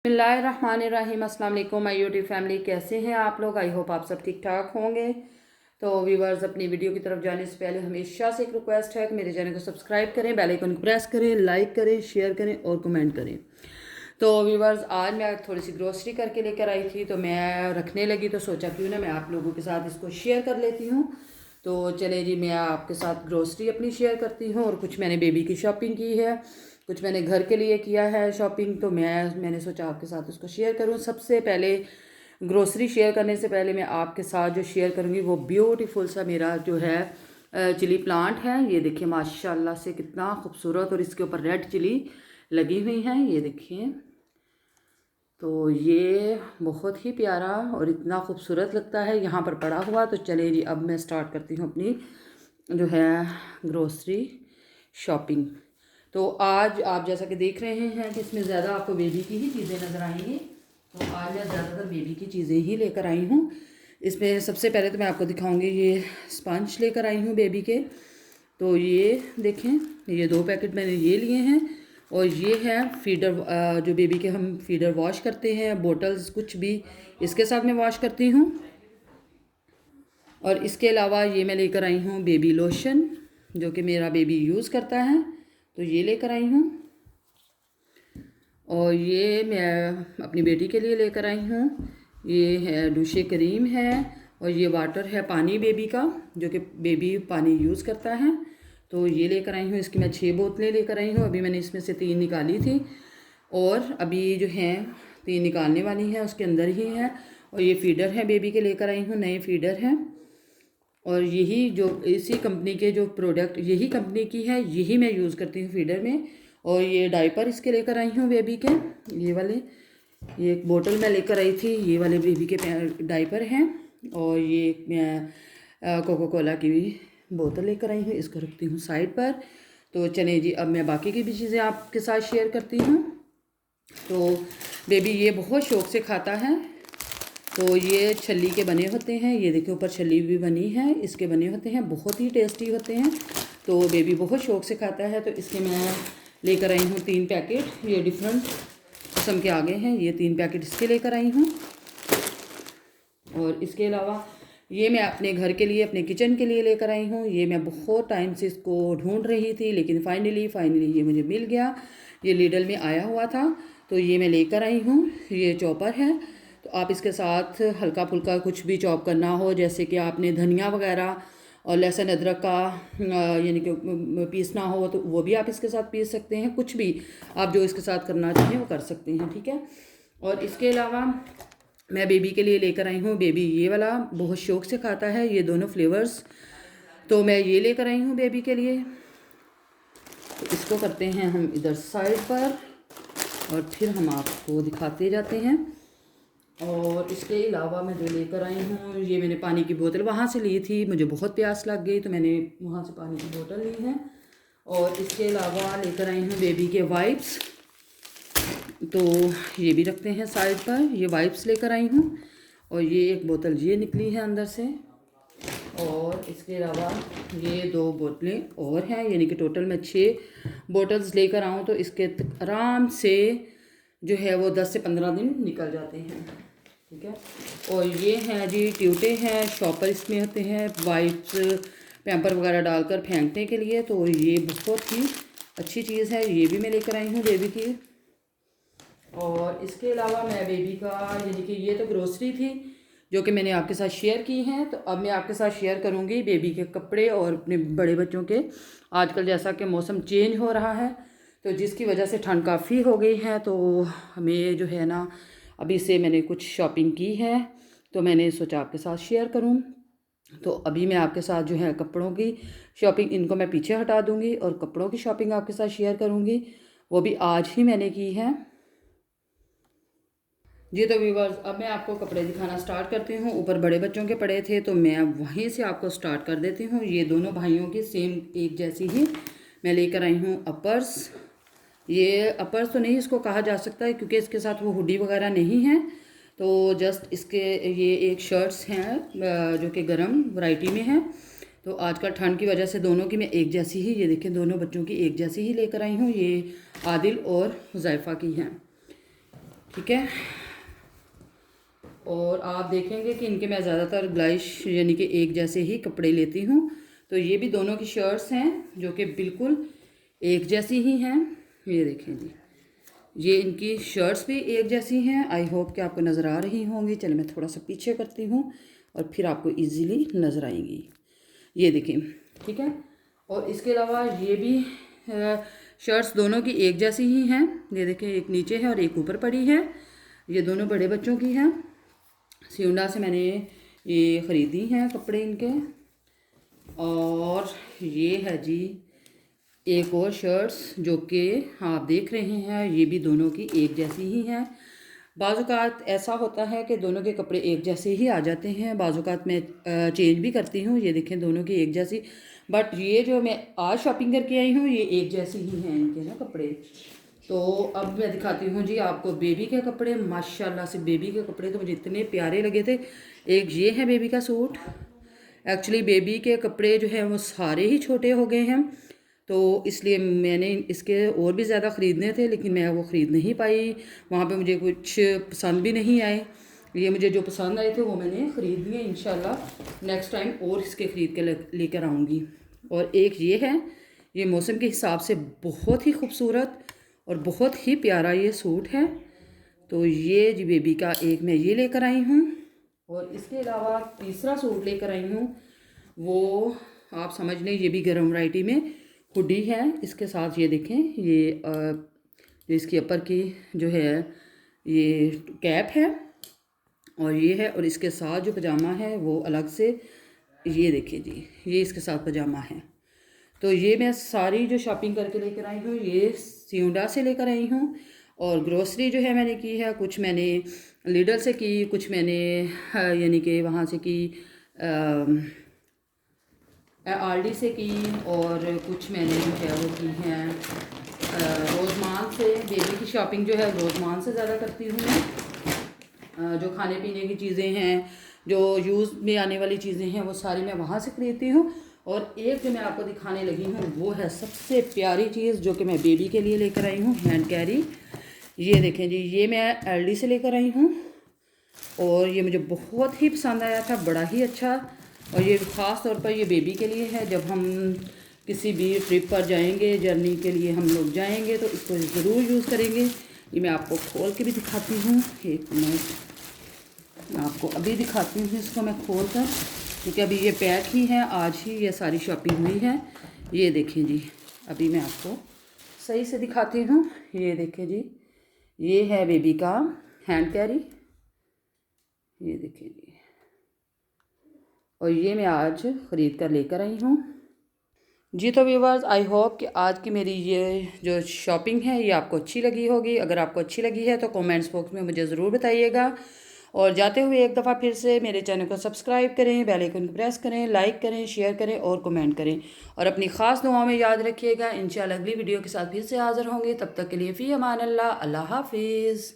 बिस्मिल्लाहिर्रहमानिर्रहीम। अस्सलाम वालेकुम माय यूट्यूब फैमिली, कैसे हैं आप लोग? आई होप आप सब ठीक ठाक होंगे। तो व्यूवर्स, अपनी वीडियो की तरफ जाने से पहले हमेशा से एक रिक्वेस्ट है कि मेरे चैनल को सब्सक्राइब करें, बेल आइकन को प्रेस करें, लाइक करें, शेयर करें और कमेंट करें। तो व्यूवर्स, आज मैं थोड़ी सी ग्रोसरी करके लेकर आई थी, तो मैं रखने लगी तो सोचा क्यों ना मैं आप लोगों के साथ इसको शेयर कर लेती हूँ। तो चले जी, मैं आपके साथ ग्रोसरी अपनी शेयर करती हूँ। और कुछ मैंने बेबी की शॉपिंग की है, कुछ मैंने घर के लिए किया है शॉपिंग, तो मैंने सोचा आपके साथ उसको शेयर करूं। सबसे पहले ग्रोसरी शेयर करने से पहले मैं आपके साथ जो शेयर करूंगी वो ब्यूटीफुल सा मेरा जो है चिली प्लांट है। ये देखिए माशाल्लाह से कितना खूबसूरत, और इसके ऊपर रेड चिली लगी हुई हैं, ये देखिए। तो ये बहुत ही प्यारा और इतना खूबसूरत लगता है यहाँ पर पड़ा हुआ। तो चले जी, अब मैं स्टार्ट करती हूँ अपनी जो है ग्रोसरी शॉपिंग। तो आज आप जैसा कि देख रहे हैं कि इसमें ज़्यादा आपको बेबी की ही चीज़ें नज़र आएंगी। तो आज मैं ज़्यादातर बेबी की चीज़ें ही लेकर आई हूँ। इसमें सबसे पहले तो मैं आपको दिखाऊंगी, ये स्पंज लेकर आई हूँ बेबी के। तो ये देखें, ये 2 पैकेट मैंने ये लिए हैं। और ये है फीडर, जो बेबी के हम फीडर वॉश करते हैं, बोटल्स कुछ भी इसके साथ मैं वॉश करती हूँ। और इसके अलावा ये मैं लेकर आई हूँ बेबी लोशन, जो कि मेरा बेबी यूज़ करता है, तो ये लेकर आई हूँ। और ये मैं अपनी बेटी के लिए लेकर आई हूँ। ये है डूशे क्रीम है, और ये वाटर है पानी बेबी का, जो कि बेबी पानी यूज़ करता है। तो ये लेकर आई हूँ। इसकी मैं 6 बोतलें लेकर आई हूँ। अभी मैंने इसमें से 3 निकाली थी, और अभी जो हैं 3 निकालने वाली हैं, उसके अंदर ही है। और ये फीडर है बेबी के लेकर आई हूँ, नए फीडर हैं। और यही जो इसी कंपनी के जो प्रोडक्ट, यही कंपनी की है, यही मैं यूज़ करती हूँ फीडर में। और ये डायपर इसके लेकर आई हूँ बेबी के, ये वाले। ये एक बोतल मैं लेकर आई थी, ये वाले बेबी के डायपर हैं। और ये एक मैं कोको कोला की भी बोतल लेकर आई हूँ, इसको रखती हूँ साइड पर। तो चलें जी, अब मैं बाकी की भी चीज़ें आपके साथ शेयर करती हूँ। तो बेबी ये बहुत शौक़ से खाता है। तो ये छल्ली के बने होते हैं, ये देखिए ऊपर छल्ली भी बनी है, इसके बने होते हैं, बहुत ही टेस्टी होते हैं। तो बेबी बहुत शौक़ से खाता है। तो इसके मैं लेकर आई हूँ 3 पैकेट, ये डिफरेंट किस्म के आगे हैं, ये 3 पैकेट इसके लेकर आई हूँ। और इसके अलावा ये मैं अपने घर के लिए, अपने किचन के लिए लेकर आई हूँ। ये मैं बहुत टाइम से इसको ढूंढ रही थी, लेकिन फाइनली ये मुझे मिल गया। ये लीडल में आया हुआ था, तो ये मैं लेकर आई हूँ। ये चॉपर है, तो आप इसके साथ हल्का फुल्का कुछ भी चॉप करना हो, जैसे कि आपने धनिया वगैरह और लहसुन अदरक का यानी कि पीसना हो, तो वो भी आप इसके साथ पीस सकते हैं। कुछ भी आप जो इसके साथ करना चाहें वो कर सकते हैं, ठीक है। और इसके अलावा मैं बेबी के लिए लेकर आई हूँ, बेबी ये वाला बहुत शौक़ से खाता है, ये दोनों फ्लेवर्स। तो मैं ये लेकर आई हूँ बेबी के लिए। तो इसको करते हैं हम इधर साइड पर, और फिर हम आपको दिखाते जाते हैं। और इसके अलावा मैं जो लेकर आई हूँ, ये मैंने पानी की बोतल वहाँ से ली थी, मुझे बहुत प्यास लग गई तो मैंने वहाँ से पानी की बोतल ली है। और इसके अलावा लेकर आई हूँ बेबी के वाइप्स, तो ये भी रखते हैं साइड पर। ये वाइप्स लेकर आई हूँ। और ये एक बोतल ये निकली है अंदर से। और इसके अलावा ये 2 बोतलें और हैं, यानी कि टोटल मैं 6 बोतल्स लेकर आऊँ तो इसके आराम से जो है वो 10 से 15 दिन निकल जाते हैं, ठीक है। और ये हैं जी ट्यूटे हैं, शॉपर इसमें होते हैं, वाइप्स पैम्पर वगैरह डालकर फेंकने के लिए। तो ये बहुत ही अच्छी चीज़ है, ये भी मैं लेकर आई हूँ बेबी की। और इसके अलावा मैं बेबी का, यानी कि ये तो ग्रोसरी थी जो कि मैंने आपके साथ शेयर की हैं। तो अब मैं आपके साथ शेयर करूँगी बेबी के कपड़े और अपने बड़े बच्चों के। आजकल जैसा कि मौसम चेंज हो रहा है, तो जिसकी वजह से ठंड काफ़ी हो गई है, तो हमें जो है ना अभी से मैंने कुछ शॉपिंग की है, तो मैंने सोचा आपके साथ शेयर करूँ। तो अभी मैं आपके साथ जो है कपड़ों की शॉपिंग, इनको मैं पीछे हटा दूँगी और कपड़ों की शॉपिंग आपके साथ शेयर करूँगी, वो भी आज ही मैंने की है जी। तो व्यूवर्स, अब मैं आपको कपड़े दिखाना स्टार्ट करती हूँ। ऊपर बड़े बच्चों के पड़े थे, तो मैं वहीं से आपको स्टार्ट कर देती हूँ। ये दोनों भाइयों की सेम एक जैसी ही मैं लेकर आई हूँ अपर्स। ये अपर्स तो नहीं इसको कहा जा सकता है, क्योंकि इसके साथ वो हुडी वगैरह नहीं है। तो जस्ट इसके ये एक शर्ट्स हैं जो कि गर्म वैरायटी में है। तो आजकल ठंड की वजह से दोनों की मैं एक जैसी ही, ये देखें दोनों बच्चों की एक जैसी ही लेकर आई हूँ। ये आदिल और हुज़ैफ़ा की हैं। ठीक है। और आप देखेंगे कि इनके मैं ज़्यादातर ग्लाइश यानी कि एक जैसे ही कपड़े लेती हूँ। तो ये भी दोनों की शर्ट्स हैं जो कि बिल्कुल एक जैसी ही हैं। ये देखें जी, ये इनकी शर्ट्स भी एक जैसी हैं। आई होप कि आपको नज़र आ रही होंगी। चलिए मैं थोड़ा सा पीछे करती हूँ और फिर आपको इजीली नज़र आएंगी। ये देखें, ठीक है। और इसके अलावा ये भी शर्ट्स दोनों की एक जैसी ही हैं। ये देखें, एक नीचे है और एक ऊपर पड़ी है। ये दोनों बड़े बच्चों की हैं। सियुंडा से मैंने ये ख़रीदी हैं कपड़े इनके। और ये है जी एक और शर्ट्स जो कि आप देख रहे हैं, ये भी दोनों की एक जैसी ही हैं। बाज़ात ऐसा होता है कि दोनों के कपड़े एक जैसे ही आ जाते हैं, बाज़ात मैं चेंज भी करती हूँ। ये देखें दोनों की एक जैसी, बट ये जो मैं आज शॉपिंग करके आई हूँ ये एक जैसी ही हैं इनके ना कपड़े। तो अब मैं दिखाती हूँ जी आपको बेबी के कपड़े। माशाल्लाह से बेबी के कपड़े तो मुझे इतने प्यारे लगे थे। एक ये है बेबी का सूट। एक्चुअली बेबी के कपड़े जो है वो सारे ही छोटे हो गए हैं, तो इसलिए मैंने इसके और भी ज़्यादा ख़रीदने थे, लेकिन मैं वो ख़रीद नहीं पाई। वहाँ पे मुझे कुछ पसंद भी नहीं आए। ये मुझे जो पसंद आए थे वो मैंने ख़रीद लिए। इंशाल्लाह नेक्स्ट टाइम और इसके ख़रीद के लेकर आऊँगी। और एक ये है, ये मौसम के हिसाब से बहुत ही खूबसूरत और बहुत ही प्यारा ये सूट है। तो ये जी बेबी का एक मैं ये लेकर आई हूँ। और इसके अलावा तीसरा सूट लेकर आई हूँ, वो आप समझ लें ये भी गर्म वैरायटी में हुडी है। इसके साथ ये देखें, ये इसकी अपर की जो है ये कैप है और ये है। और इसके साथ जो पजामा है वो अलग से, ये देखिए जी, ये इसके साथ पजामा है। तो ये मैं सारी जो शॉपिंग करके लेकर आई हूँ ये सियुंडा से लेकर आई हूँ। और ग्रोसरी जो है मैंने की है, कुछ मैंने लीडल से की, कुछ मैंने यानी कि वहाँ से की आरडी से की, और कुछ मैंने जो है वो की हैं रोज़मान से। बेबी की शॉपिंग जो है रोज़मान से ज़्यादा करती हूँ मैं। जो खाने पीने की चीज़ें हैं, जो यूज़ में आने वाली चीज़ें हैं, वो सारी मैं वहाँ से खरीदती हूँ। और एक जो मैं आपको दिखाने लगी हूँ वो है सबसे प्यारी चीज़ जो कि मैं बेबी के लिए लेकर आई हूँ, हैंड कैरी। ये देखें जी, ये मैं एलडी से लेकर आई हूँ और ये मुझे बहुत ही पसंद आया था, बड़ा ही अच्छा। और ये ख़ास तौर पर ये बेबी के लिए है। जब हम किसी भी ट्रिप पर जाएंगे, जर्नी के लिए हम लोग जाएंगे तो इसको ज़रूर यूज़ करेंगे। ये मैं आपको खोल के भी दिखाती हूँ। एक मिनट, मैं आपको अभी दिखाती हूँ इसको मैं खोल कर, क्योंकि अभी ये पैक ही है, आज ही ये सारी शॉपिंग हुई है। ये देखें जी, अभी मैं आपको सही से दिखाती हूँ। ये देखें जी, ये है बेबी का हैंड कैरी। ये देखें जी, और ये मैं आज ख़रीद कर लेकर आई हूँ जी। तो व्यूअर्स, आई होप कि आज की मेरी ये जो शॉपिंग है ये आपको अच्छी लगी होगी। अगर आपको अच्छी लगी है तो कमेंट्स बॉक्स में मुझे ज़रूर बताइएगा। और जाते हुए एक दफ़ा फिर से मेरे चैनल को सब्सक्राइब करें, बेल आइकन को प्रेस करें, लाइक करें, शेयर करें और कमेंट करें। और अपनी ख़ास दुआओं में याद रखिएगा। इंशाल्लाह अगली वीडियो के साथ फिर से हाज़िर होंगे। तब तक के लिए फ़ी अमान अल्लाह, अल्लाह हाफिज़।